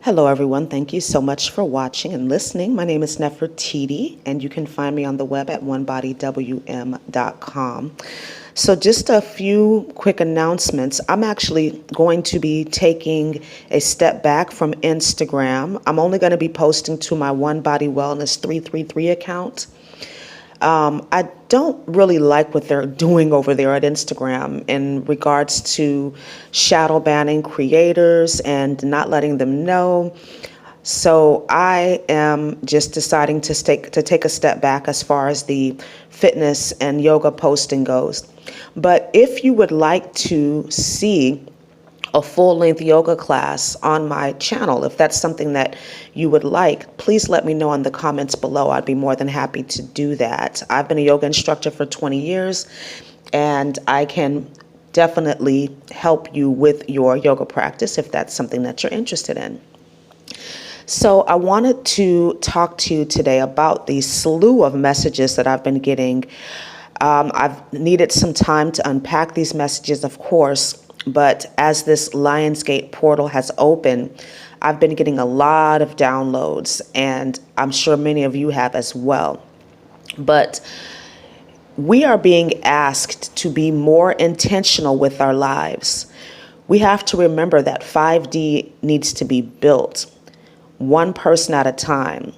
Hello, everyone. Thank you so much for watching and listening. My name is Nefertiti, and you can find me on the web at onebodywm.com. So just a few quick announcements. I'm actually going to be taking a step back from Instagram. I'm only going to be posting to my One Body Wellness 333 account. I don't really like what they're doing over there at Instagram in regards to shadow banning creators and not letting them know. So I am just deciding to take a step back as far as the fitness and yoga posting goes. But if you would like to see a full-length yoga class on my channel, if that's something that you would like, please let me know in the comments below. I'd be more than happy to do that. I've been a yoga instructor for 20 years, and I can definitely help you with your yoga practice if that's something that you're interested in. So I wanted to talk to you today about the slew of messages that I've been getting. I've needed some time to unpack these messages, of course, but as this Lionsgate portal has opened, I've been getting a lot of downloads, and I'm sure many of you have as well. But we are being asked to be more intentional with our lives. We have to remember that 5D needs to be built, one person at a time.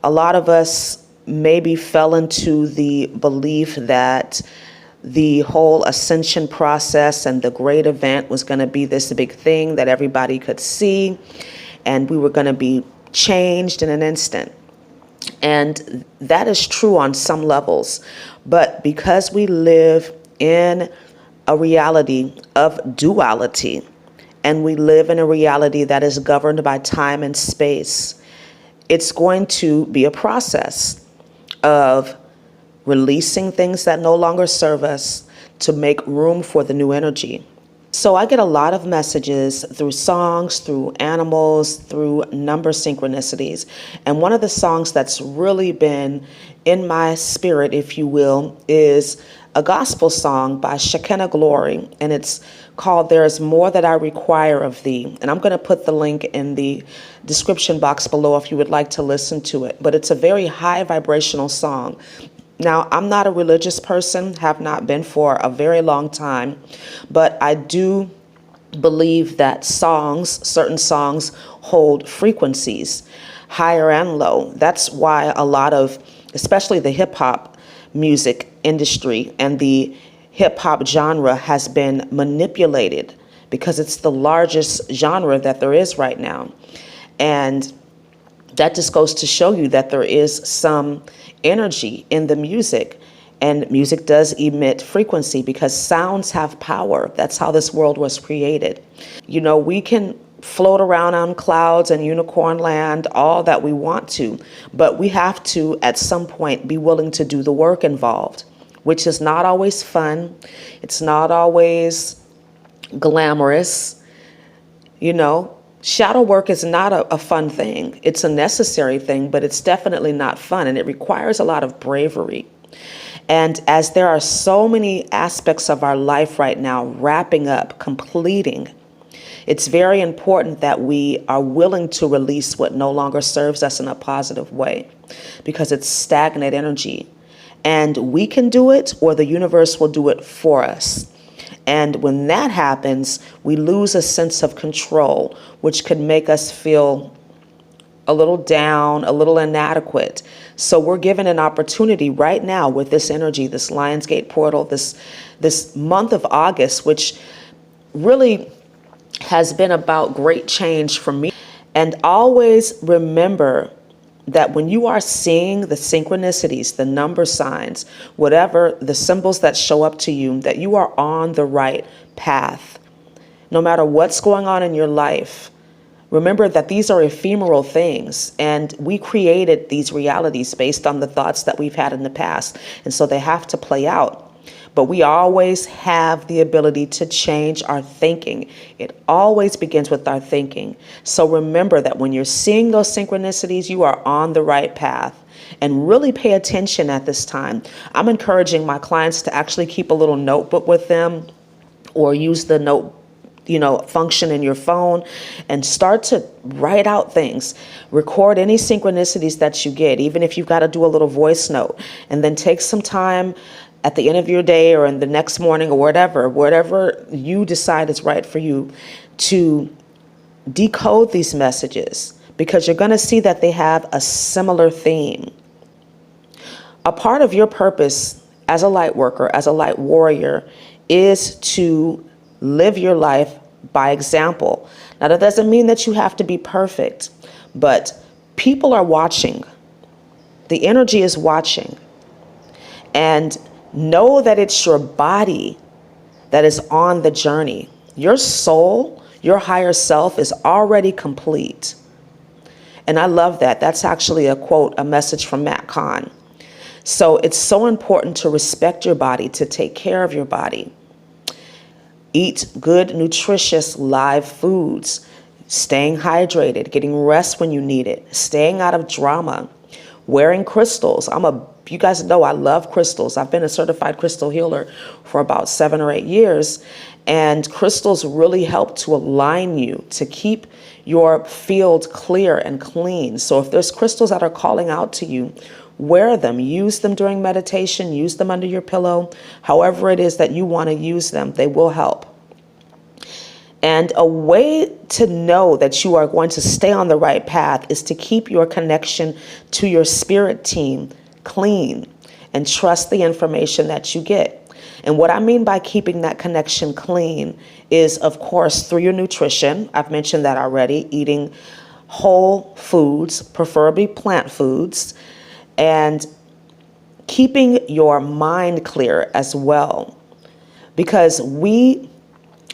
A lot of us maybe fell into the belief that the whole ascension process and the great event was going to be this big thing that everybody could see, and we were going to be changed in an instant. And that is true on some levels. But because we live in a reality of duality, and we live in a reality that is governed by time and space, it's going to be a process of releasing things that no longer serve us to make room for the new energy. So I get a lot of messages through songs, through animals, through number synchronicities. And one of the songs that's really been in my spirit, if you will, is a gospel song by Shekinah Glory. And it's called There Is More That I Require of Thee. And I'm going to put the link in the description box below if you would like to listen to it. But it's a very high vibrational song. Now, I'm not a religious person, have not been for a very long time, but I do believe that certain songs hold frequencies, higher and low. That's why a lot of, especially the hip hop music industry and the hip hop genre has been manipulated, because it's the largest genre that there is right now. And that just goes to show you that there is some energy in the music, and music does emit frequency because sounds have power. That's how this world was created. You know, we can float around on clouds and unicorn land all that we want to, but we have to at some point be willing to do the work involved, which is not always fun. It's not always glamorous. You know, shadow work is not a fun thing. It's a necessary thing, but it's definitely not fun, and it requires a lot of bravery. And as there are so many aspects of our life right now wrapping up, completing, it's very important that we are willing to release what no longer serves us in a positive way, because it's stagnant energy. And we can do it, or the universe will do it for us. And when that happens, we lose a sense of control, which could make us feel a little down, a little inadequate. So we're given an opportunity right now with this energy, this Lionsgate portal, this month of August, which really has been about great change for me. And always remember that when you are seeing the synchronicities, the number signs, whatever the symbols that show up to you, that you are on the right path. No matter what's going on in your life, remember that these are ephemeral things, and we created these realities based on the thoughts that we've had in the past. And so they have to play out. But we always have the ability to change our thinking. It always begins with our thinking. So remember that when you're seeing those synchronicities, you are on the right path. And really pay attention at this time. I'm encouraging my clients to actually keep a little notebook with them, or use the function in your phone, and start to write out things. Record any synchronicities that you get, even if you've got to do a little voice note, and then take some time at the end of your day or in the next morning or whatever you decide is right for you, to decode these messages, because you're going to see that they have a similar theme. A part of your purpose as a light worker, as a light warrior, is to live your life by example. Now, that doesn't mean that you have to be perfect, but people are watching. The energy is watching. And know that it's your body that is on the journey. Your soul, your higher self, is already complete. And I love that. That's actually a quote, a message from Matt Kahn. So it's so important to respect your body, to take care of your body. Eat good, nutritious, live foods, staying hydrated, getting rest when you need it, staying out of drama, wearing crystals. You guys know I love crystals. I've been a certified crystal healer for about 7 or 8 years. And crystals really help to align you, to keep your field clear and clean. So if there's crystals that are calling out to you, wear them, use them during meditation, use them under your pillow, however it is that you want to use them, they will help. And a way to know that you are going to stay on the right path is to keep your connection to your spirit team clean and trust the information that you get. And what I mean by keeping that connection clean is, of course, through your nutrition. I've mentioned that already, eating whole foods, preferably plant foods, and keeping your mind clear as well, because we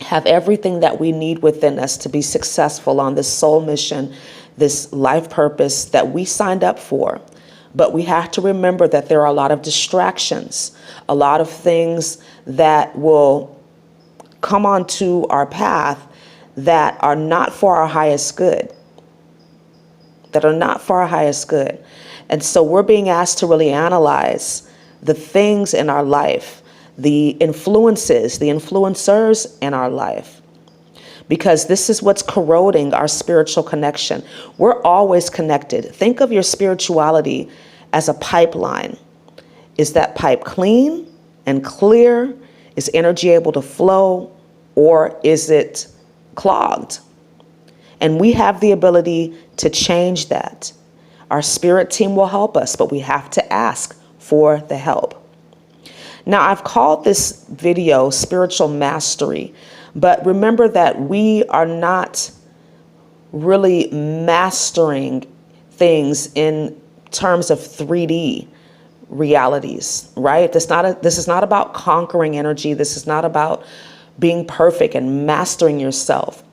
have everything that we need within us to be successful on this soul mission, this life purpose that we signed up for. But we have to remember that there are a lot of distractions, a lot of things that will come onto our path that are not for our highest good, And so we're being asked to really analyze the things in our life, the influences, the influencers in our life, because this is what's corroding our spiritual connection. We're always connected. Think of your spirituality as a pipeline. Is that pipe clean and clear? Is energy able to flow, or is it clogged? And we have the ability to change that. Our spirit team will help us, but we have to ask for the help. Now, I've called this video Spiritual Mastery, but remember that we are not really mastering things in terms of 3D realities, right? This is not about conquering energy. This is not about being perfect and mastering yourself.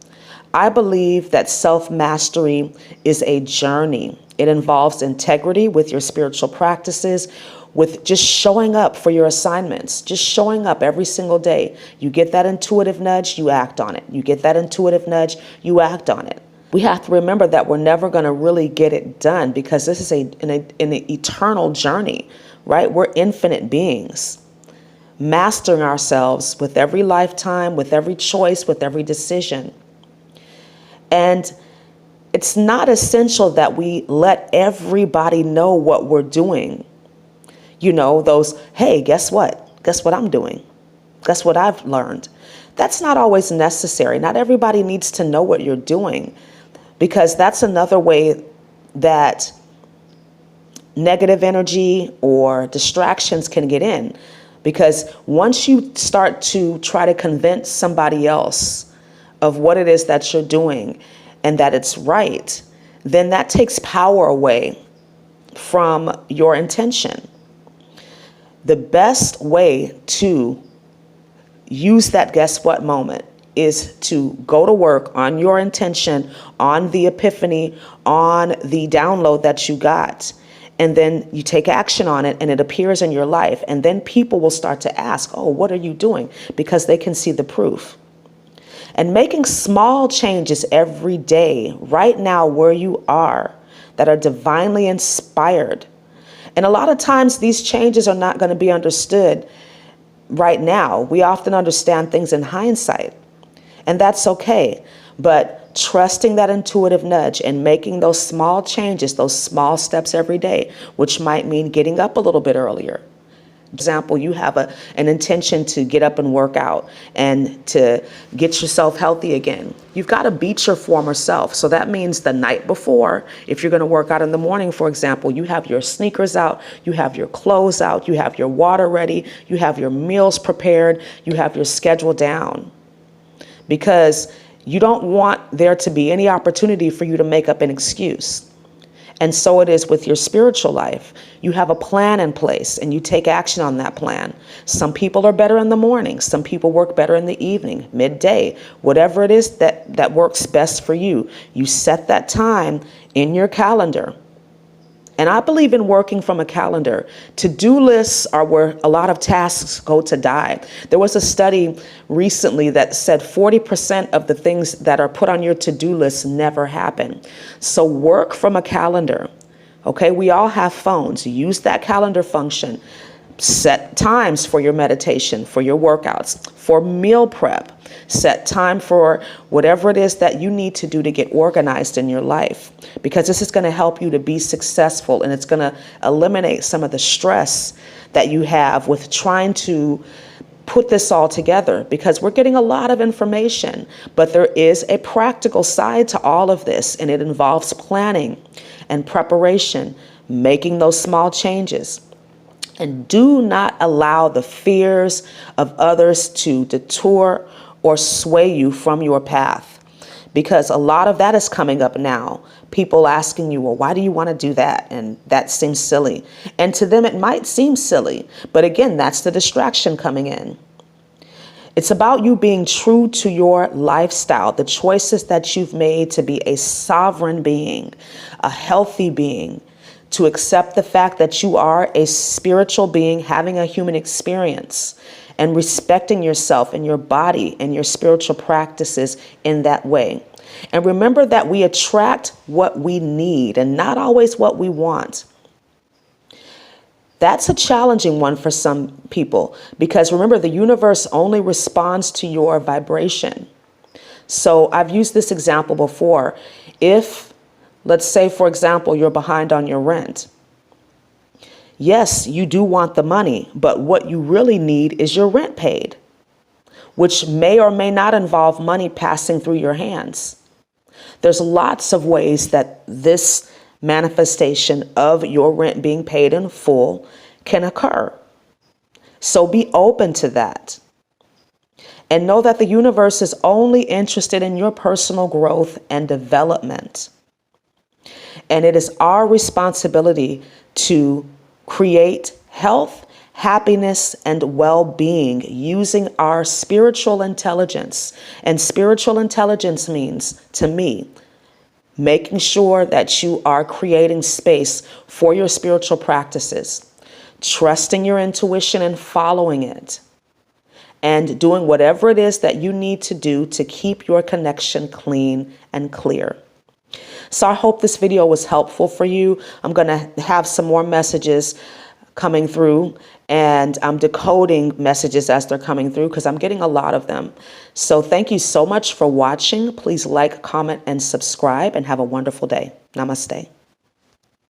I believe that self-mastery is a journey. It involves integrity with your spiritual practices, with just showing up for your assignments, just showing up every single day. You get that intuitive nudge, you act on it. You get that intuitive nudge, you act on it. We have to remember that we're never going to really get it done, because this is an eternal journey, right? We're infinite beings, mastering ourselves with every lifetime, with every choice, with every decision. And it's not essential that we let everybody know what we're doing. You know, those, hey, guess what? Guess what I'm doing? Guess what I've learned? That's not always necessary. Not everybody needs to know what you're doing, because that's another way that negative energy or distractions can get in. Because once you start to try to convince somebody else of what it is that you're doing and that it's right, then that takes power away from your intention. The best way to use that guess what moment is to go to work on your intention, on the epiphany, on the download that you got. And then you take action on it and it appears in your life. And then people will start to ask, oh, what are you doing? Because they can see the proof. And making small changes every day, right now where you are, that are divinely inspired. And a lot of times these changes are not going to be understood right now. We often understand things in hindsight. And that's okay. But trusting that intuitive nudge and making those small changes, those small steps every day, which might mean getting up a little bit earlier. Example, you have an intention to get up and work out and to get yourself healthy again. You've got to beat your former self. So that means the night before, if you're going to work out in the morning, for example, you have your sneakers out, you have your clothes out, you have your water ready, you have your meals prepared, you have your schedule down. Because you don't want there to be any opportunity for you to make up an excuse. And so it is with your spiritual life. You have a plan in place and you take action on that plan. Some people are better in the morning. Some people work better in the evening, midday, whatever it is that works best for you. You set that time in your calendar. And I believe in working from a calendar. To-do lists are where a lot of tasks go to die. There was a study recently that said 40% of the things that are put on your to-do list never happen. So work from a calendar. Okay, we all have phones. Use that calendar function. Set times for your meditation, for your workouts, for meal prep. Set time for whatever it is that you need to do to get organized in your life, because this is going to help you to be successful, and it's going to eliminate some of the stress that you have with trying to put this all together, because we're getting a lot of information, but there is a practical side to all of this, and it involves planning and preparation, making those small changes. And do not allow the fears of others to detour or sway you from your path, because a lot of that is coming up now. People asking you, well, why do you want to do that? And that seems silly. And to them, it might seem silly. But again, that's the distraction coming in. It's about you being true to your lifestyle, the choices that you've made to be a sovereign being, a healthy being, to accept the fact that you are a spiritual being having a human experience, and respecting yourself and your body and your spiritual practices in that way. And remember that we attract what we need and not always what we want. That's a challenging one for some people, because remember, the universe only responds to your vibration. So I've used this example before. If, let's say, for example, you're behind on your rent. Yes, you do want the money, but what you really need is your rent paid, which may or may not involve money passing through your hands. There's lots of ways that this manifestation of your rent being paid in full can occur. So be open to that. And know that the universe is only interested in your personal growth and development. And it is our responsibility to create health, happiness, and well-being using our spiritual intelligence. And spiritual intelligence means, to me, making sure that you are creating space for your spiritual practices, trusting your intuition and following it, and doing whatever it is that you need to do to keep your connection clean and clear. So I hope this video was helpful for you. I'm going to have some more messages coming through, and I'm decoding messages as they're coming through because I'm getting a lot of them. So thank you so much for watching. Please like, comment, and subscribe, and have a wonderful day. Namaste.